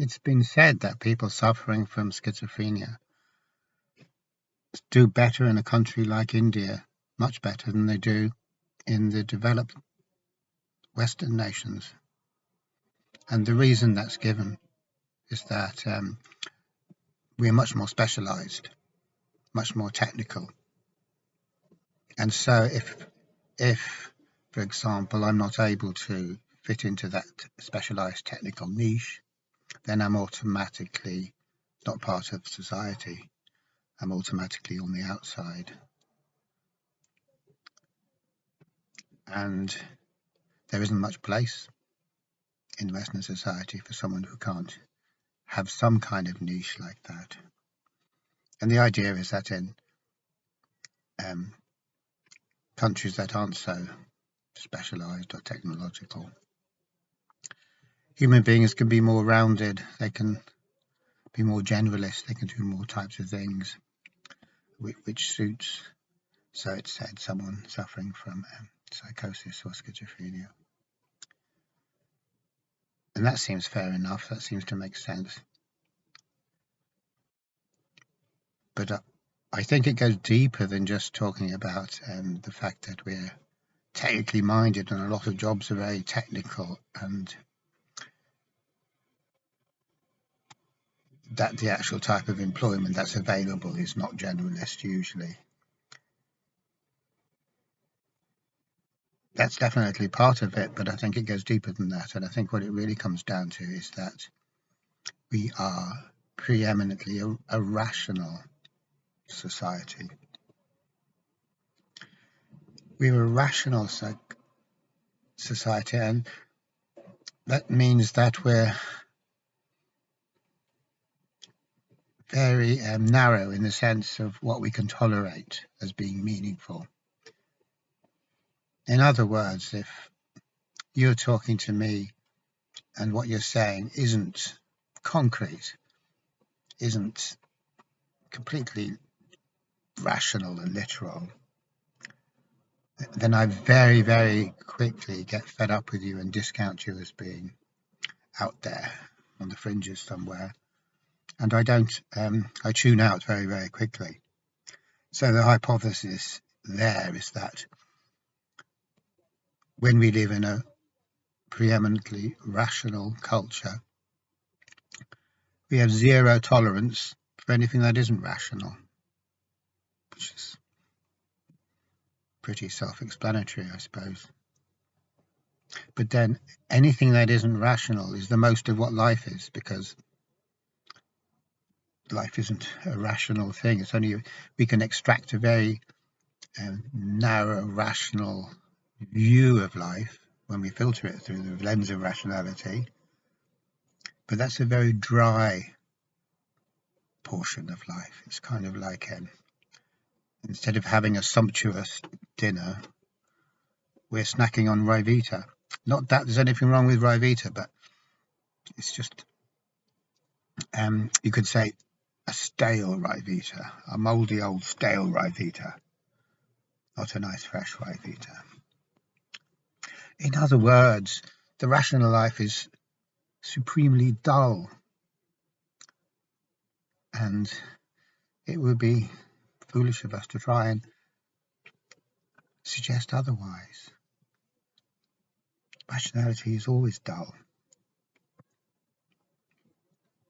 it's been said that people suffering from schizophrenia do better in a country like India, much better than they do in the developed Western nations. And the reason that's given is that we're much more specialized, much more technical. And so if, for example, I'm not able to fit into that specialized technical niche, then I'm automatically not part of society. I'm automatically on the outside. And there isn't much place in Western society for someone who can't have some kind of niche like that. And the idea is that in countries that aren't so specialized or technological, human beings can be more rounded, they can be more generalist, they can do more types of things, which suits, so it's said, someone suffering from psychosis or schizophrenia. And that seems fair enough, that seems to make sense. But I think it goes deeper than just talking about the fact that we're technically minded and a lot of jobs are very technical, and that the actual type of employment that's available is not generalist usually. That's definitely part of it, but I think it goes deeper than that. And I think what it really comes down to is that we are preeminently a rational society. We're a rational society, and that means that we're very narrow in the sense of what we can tolerate as being meaningful. In other words, if you're talking to me and what you're saying isn't concrete, isn't completely rational and literal, then I very, very quickly get fed up with you and discount you as being out there on the fringes somewhere. And I tune out very, very quickly. So the hypothesis there is that when we live in a preeminently rational culture, we have zero tolerance for anything that isn't rational, which is pretty self-explanatory, I suppose. But then anything that isn't rational is the most of what life is, because life isn't a rational thing. It's only we can extract a very narrow, rational view of life when we filter it through the lens of rationality. But that's a very dry portion of life. It's kind of like instead of having a sumptuous dinner, we're snacking on Ryvita. Not that there's anything wrong with Ryvita, but it's just, you could say, a stale Ryvita, a mouldy old stale Ryvita, not a nice fresh Ryvita. In other words, the rational life is supremely dull, and it would be foolish of us to try and suggest otherwise. Rationality is always dull.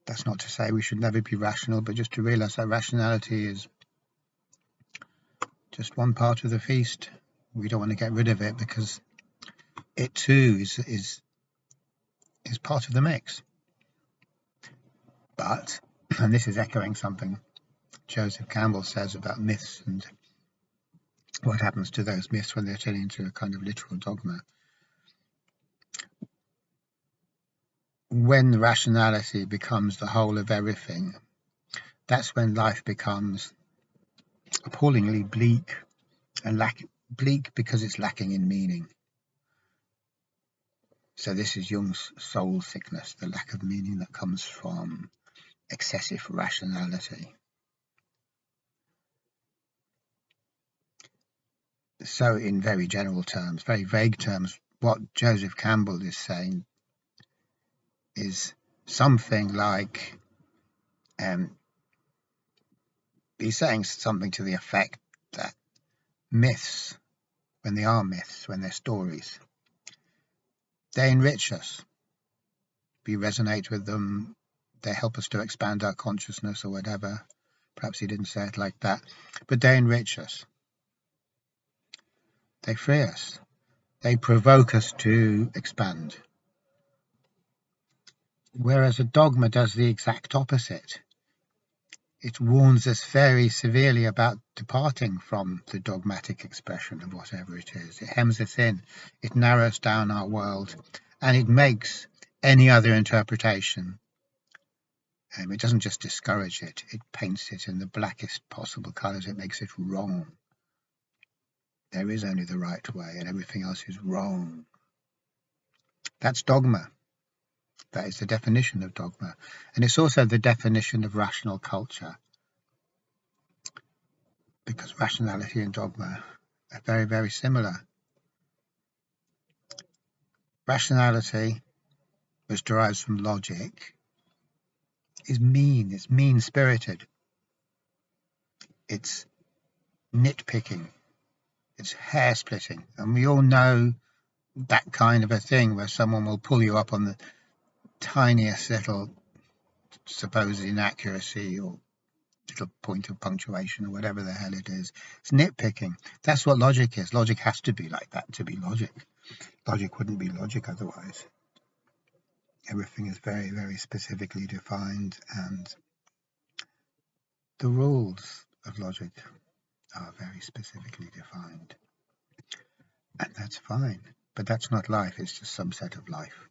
That's not to say we should never be rational, but just to realize that rationality is just one part of the feast. We don't want to get rid of it because it too is part of the mix. But, and this is echoing something Joseph Campbell says about myths and what happens to those myths when they're turned into a kind of literal dogma. When rationality becomes the whole of everything, that's when life becomes appallingly bleak, and bleak because it's lacking in meaning. So this is Jung's soul sickness, the lack of meaning that comes from excessive rationality. So in very general terms, very vague terms, what Joseph Campbell is saying is something like be saying something to the effect that myths, when they are myths, when they're stories, they enrich us. We resonate with them. They help us to expand our consciousness or whatever. Perhaps he didn't say it like that, but they enrich us. They free us. They provoke us to expand. Whereas a dogma does the exact opposite. It warns us very severely about departing from the dogmatic expression of whatever it is. It hems us in. It narrows down our world, and it makes any other interpretation. It doesn't just discourage it. It paints it in the blackest possible colours. It makes it wrong. There is only the right way, and everything else is wrong. That's dogma. That is the definition of dogma. And it's also the definition of rational culture. Because rationality and dogma are very, very similar. Rationality, which derives from logic, is mean. It's mean-spirited. It's nitpicking. It's hair-splitting. And we all know that kind of a thing where someone will pull you up on the tiniest little supposed inaccuracy or little point of punctuation or whatever the hell it is. It's nitpicking. That's what logic is. Logic has to be like that to be logic. Logic wouldn't be logic otherwise. Everything is very, very specifically defined, and the rules of logic are very specifically defined. And that's fine. But that's not life. It's just some set of life.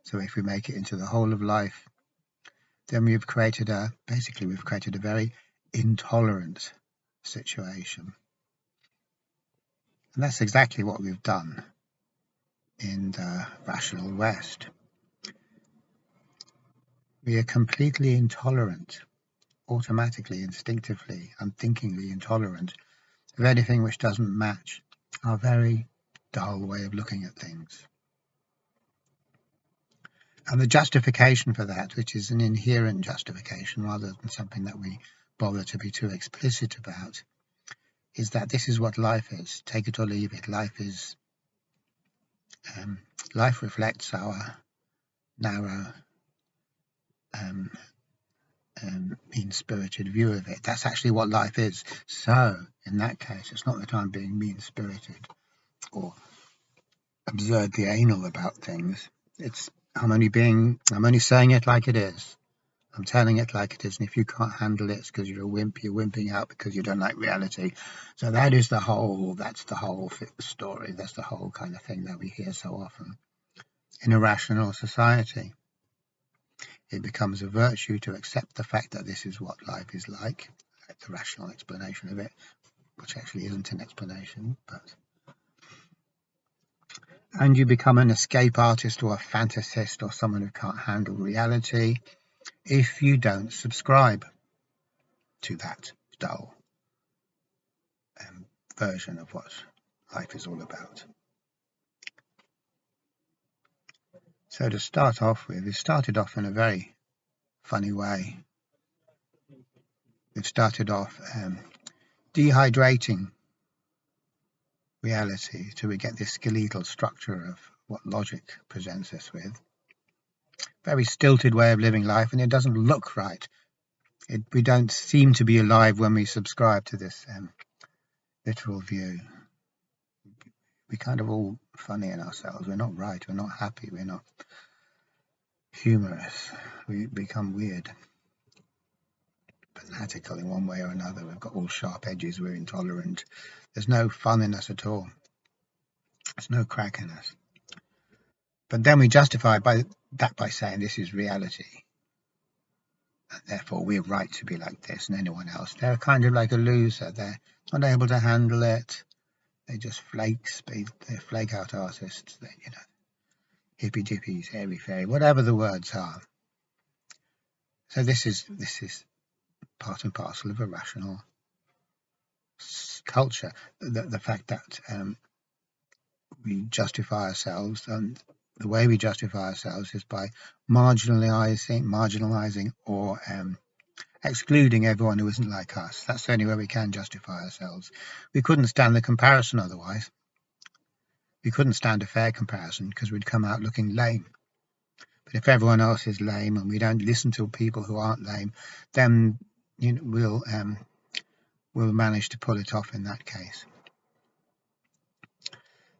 So if we make it into the whole of life, then we've created a very intolerant situation. And that's exactly what we've done in the rational West. We are completely intolerant, automatically, instinctively, unthinkingly intolerant of anything which doesn't match our very dull way of looking at things. And the justification for that, which is an inherent justification rather than something that we bother to be too explicit about, is that this is what life is. Take it or leave it. Life reflects our narrow, mean-spirited view of it. That's actually what life is. So, in that case, it's not that I'm being mean-spirited or absurdly anal about things. I'm only saying it like it is. I'm telling it like it is, and if you can't handle it, it's because you're a wimp. You're wimping out because you don't like reality. So that's the whole story. That's the whole kind of thing that we hear so often in a rational society. It becomes a virtue to accept the fact that this is what life is like. The rational explanation of it, which actually isn't an explanation, and you become an escape artist or a fantasist or someone who can't handle reality if you don't subscribe to that dull version of what life is all about. So to start off with, we started off in a very funny way. We've started off dehydrating reality till we get this skeletal structure of what logic presents us with. Very stilted way of living life, and it doesn't look right. We don't seem to be alive when we subscribe to this literal view. We're kind of all funny in ourselves. We're not right. We're not happy. We're not humorous. We become weird, fanatical in one way or another. We've got all sharp edges. We're intolerant. There's no fun in us at all. There's no crack in us. But then we justify by saying this is reality. And therefore we're right to be like this, and anyone else, they're kind of like a loser. They're not able to handle it. They just flakes. They're flake out artists. They, hippy dippies, airy fairy, whatever the words are. So this is part and parcel of a rational culture. The fact that we justify ourselves and the way we justify ourselves is by marginalizing or excluding everyone who isn't like us. That's the only way we can justify ourselves. We couldn't stand the comparison otherwise. We couldn't stand a fair comparison because we'd come out looking lame. But if everyone else is lame and we don't listen to people who aren't lame, then we'll manage to pull it off in that case.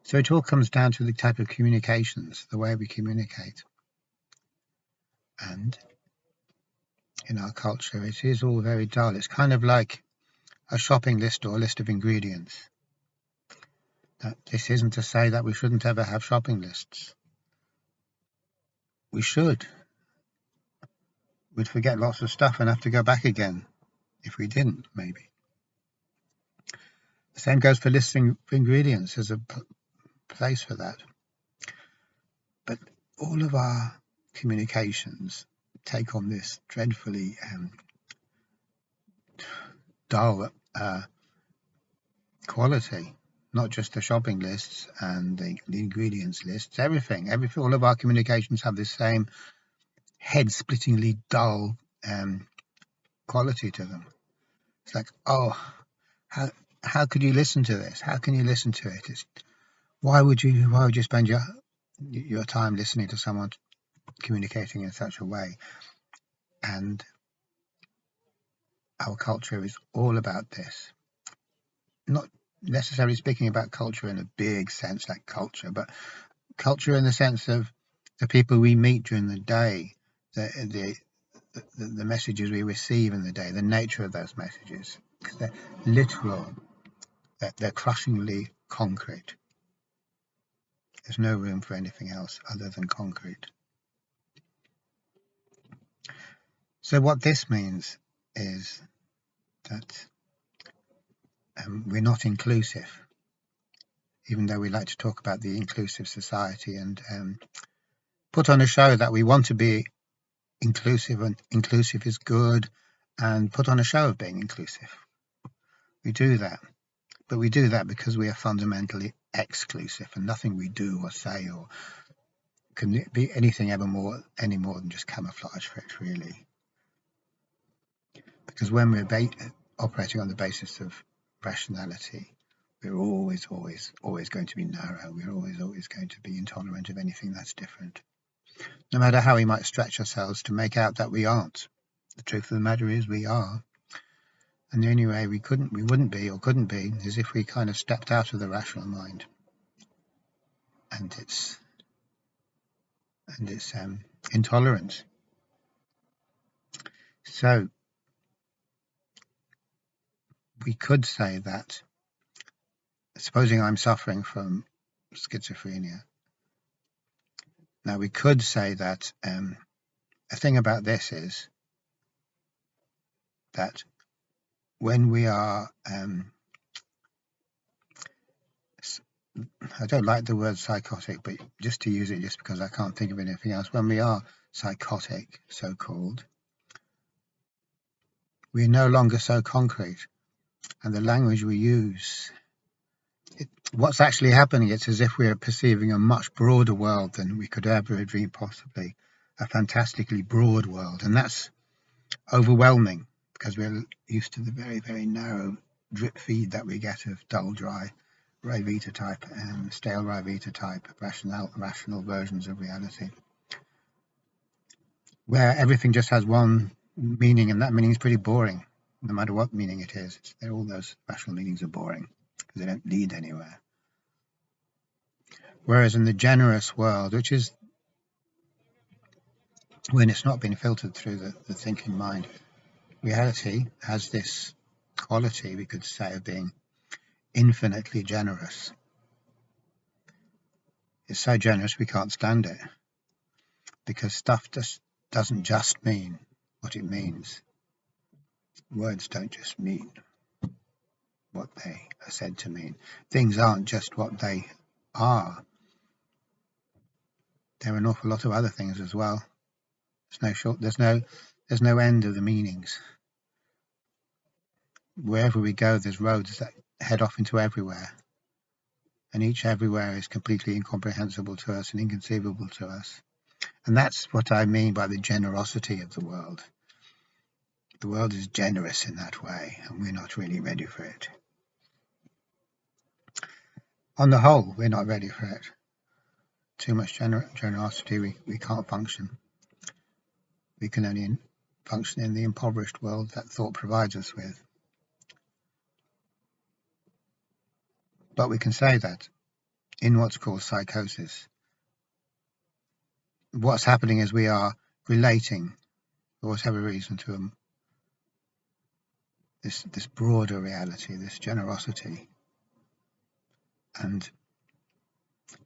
So it all comes down to the type of communications, the way we communicate. And in our culture, it is all very dull. It's kind of like a shopping list or a list of ingredients. Now, this isn't to say that we shouldn't ever have shopping lists. We should. We'd forget lots of stuff and have to go back again if we didn't, maybe. The same goes for listing ingredients. There's a place for that. But all of our communications take on this dreadfully dull quality. Not just the shopping lists and the ingredients lists, everything. All of our communications have this same head-splittingly dull quality to them. It's like, oh, how could you listen to this? How can you listen to it? Why would you spend your time listening to someone communicating in such a way? And our culture is all about this. Not necessarily speaking about culture in a big sense like culture, but culture in the sense of the people we meet during the day, the messages we receive in the day, the nature of those messages, because they're literal, they're crushingly concrete. There's no room for anything else other than concrete. So what this means is that we're not inclusive, even though we like to talk about the inclusive society and put on a show that we want to be inclusive and inclusive is good, and put on a show of being inclusive. We do that, but we do that because we are fundamentally exclusive, and nothing we do or say or can be anything any more than just camouflage for it, really. Because when we're operating on the basis of rationality, we're always going to be narrow. We're always going to be intolerant of anything that's different, no matter how we might stretch ourselves to make out that we aren't. The truth of the matter is we are, and the only way we wouldn't be or couldn't be is if we kind of stepped out of the rational mind and its intolerance. So we could say that, supposing I'm suffering from schizophrenia, now we could say that a thing about this is that when we are, I don't like the word psychotic, but just to use it just because I can't think of anything else, when we are psychotic, so-called, we're no longer so concrete, and the language we use, what's actually happening, it's as if we are perceiving a much broader world than we could ever have dreamed possibly, a fantastically broad world, and that's overwhelming because we're used to the very, very narrow drip feed that we get of dull, dry Rivita type and stale Rivita type rational versions of reality, where everything just has one meaning, and that meaning is pretty boring, no matter what meaning it is. All those rational meanings are boring because they don't lead anywhere. Whereas in the generous world, which is when it's not been filtered through the thinking mind, reality has this quality, we could say, of being infinitely generous. It's so generous we can't stand it, because stuff just doesn't just mean what it means. Words don't just mean what they are said to mean. Things aren't just what they are. There are an awful lot of other things as well. There's no end of the meanings. Wherever we go, there's roads that head off into everywhere. and each everywhere is completely incomprehensible to us and inconceivable to us. And that's what I mean by the generosity of the world. The world is generous in that way, and we're not really ready for it. On the whole, we're not ready for it. Too much generosity, we can't function. We can only function in the impoverished world that thought provides us with. But we can say that in what's called psychosis, what's happening is we are relating, for whatever reason, to this broader reality, this generosity. And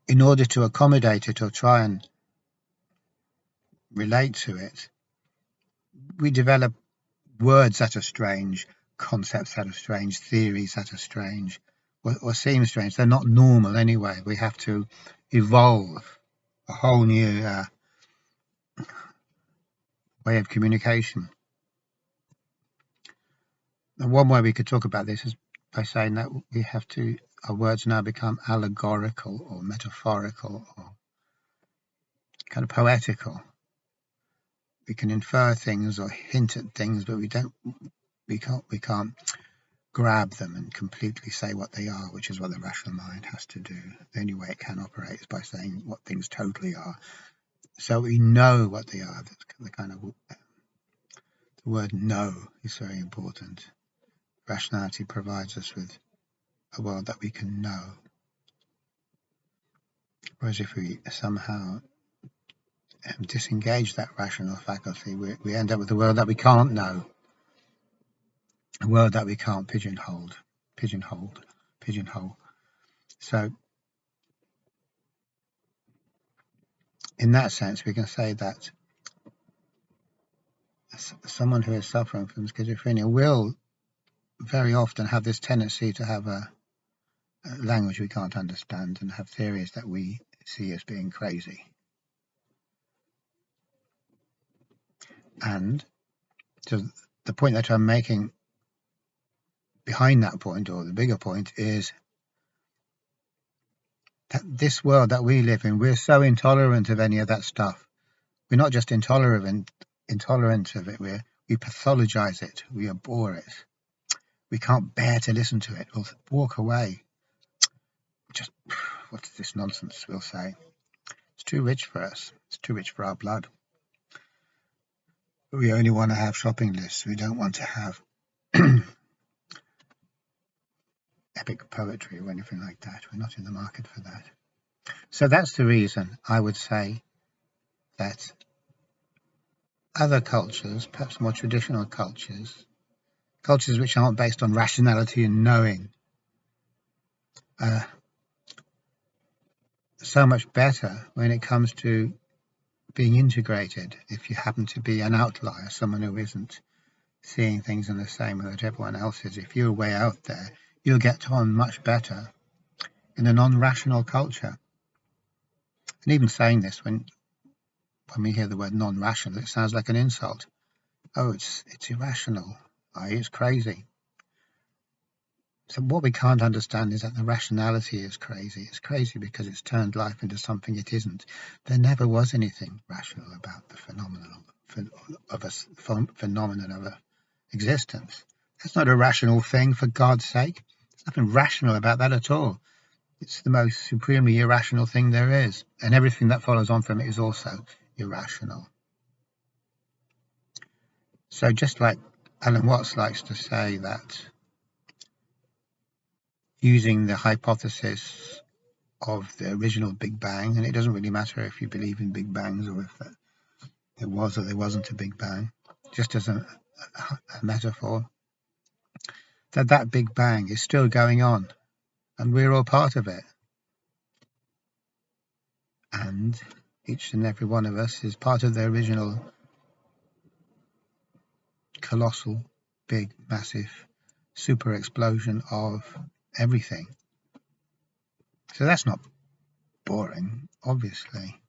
in order to accommodate it or try and relate to it, we develop words that are strange, concepts that are strange, theories that are strange, or seem strange. They're not normal anyway. We have to evolve a whole new way of communication. And one way we could talk about this is by saying that our words now become allegorical or metaphorical or kind of poetical. We can infer things or hint at things, but we can't grab them and completely say what they are, which is what the rational mind has to do. The only way it can operate is by saying what things totally are. So we know what they are. The word know is very important. Rationality provides us with a world that we can know. Whereas if we somehow disengage that rational faculty, we end up with a world that we can't know, a world that we can't pigeonhole. So in that sense, we can say that someone who is suffering from schizophrenia will very often have this tendency to have a language we can't understand and have theories that we see as being crazy. And so the point that I'm making behind that point, or the bigger point, is that this world that we live in, we're so intolerant of any of that stuff. We're not just intolerant of it, we pathologize it, we abhor it. We can't bear to listen to it. We'll walk away. Just, what's this nonsense, we'll say. It's too rich for us. It's too rich for our blood. We only want to have shopping lists. We don't want to have epic poetry or anything like that. We're not in the market for that. So that's the reason I would say that other cultures, perhaps more traditional cultures which aren't based on rationality and knowing, are so much better when it comes to being integrated. If you happen to be an outlier, someone who isn't seeing things in the same way that everyone else is, if you're way out there, you'll get on much better in a non-rational culture. And even saying this, when we hear the word non-rational, it sounds like an insult. Oh, it's irrational. Oh, it's crazy. So what we can't understand is that the rationality is crazy. It's crazy because it's turned life into something it isn't. There never was anything rational about the phenomenon of existence. That's not a rational thing, for God's sake. There's nothing rational about that at all. It's the most supremely irrational thing there is, and everything that follows on from it is also irrational. So just like Alan Watts likes to say that using the hypothesis of the original Big Bang, and it doesn't really matter if you believe in Big Bangs or if there was or there wasn't a Big Bang, just as a metaphor, that Big Bang is still going on and we're all part of it. And each and every one of us is part of the original colossal, big, massive, super explosion of everything. So that's not boring, obviously.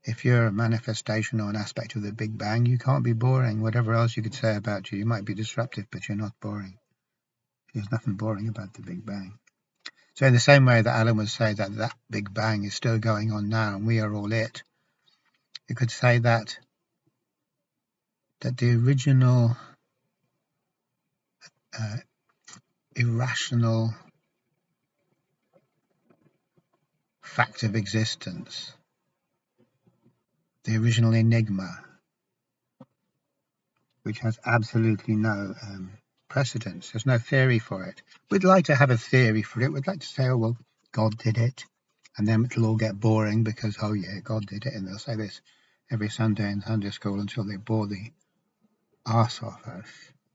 If you're a manifestation or an aspect of the Big Bang, you can't be boring. Whatever else you could say about you might be disruptive, but you're not boring. There's nothing boring about the Big Bang. So in the same way that Alan would say that that Big Bang is still going on now and we are all it, you could say that the original irrational fact of existence, the original enigma, which has absolutely no precedence. There's no theory for it. We'd like to have a theory for it. We'd like to say, oh, well, God did it. And then it'll all get boring because, oh, yeah, God did it. And they'll say this every Sunday in Sunday school until they bore the arse off us.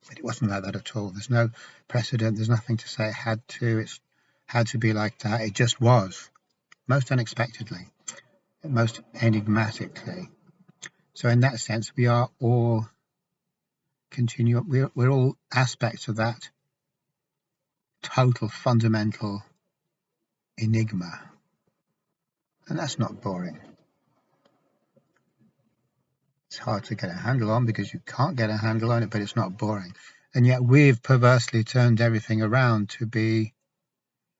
But it wasn't like that at all. There's no precedent. There's nothing to say it had to. It's had to be like that. It just was, most unexpectedly, most enigmatically. So in that sense, we are all we're all aspects of that total fundamental enigma. And that's not boring. It's hard to get a handle on because you can't get a handle on it, but it's not boring. And yet we've perversely turned everything around to be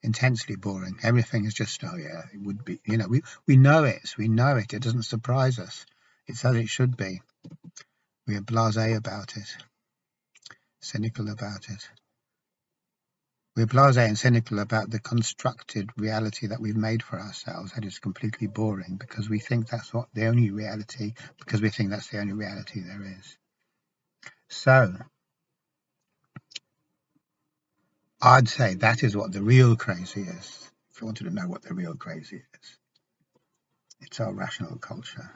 intensely boring. Everything is just, oh yeah, it would be, we know it. We know it. It doesn't surprise us. It's as it should be. We are blasé about it, cynical about it. We're blasé and cynical about the constructed reality that we've made for ourselves. That is completely boring because we think that's the only reality, because we think that's the only reality there is. So I'd say that is what the real crazy is. If you wanted to know what the real crazy is, it's our rational culture.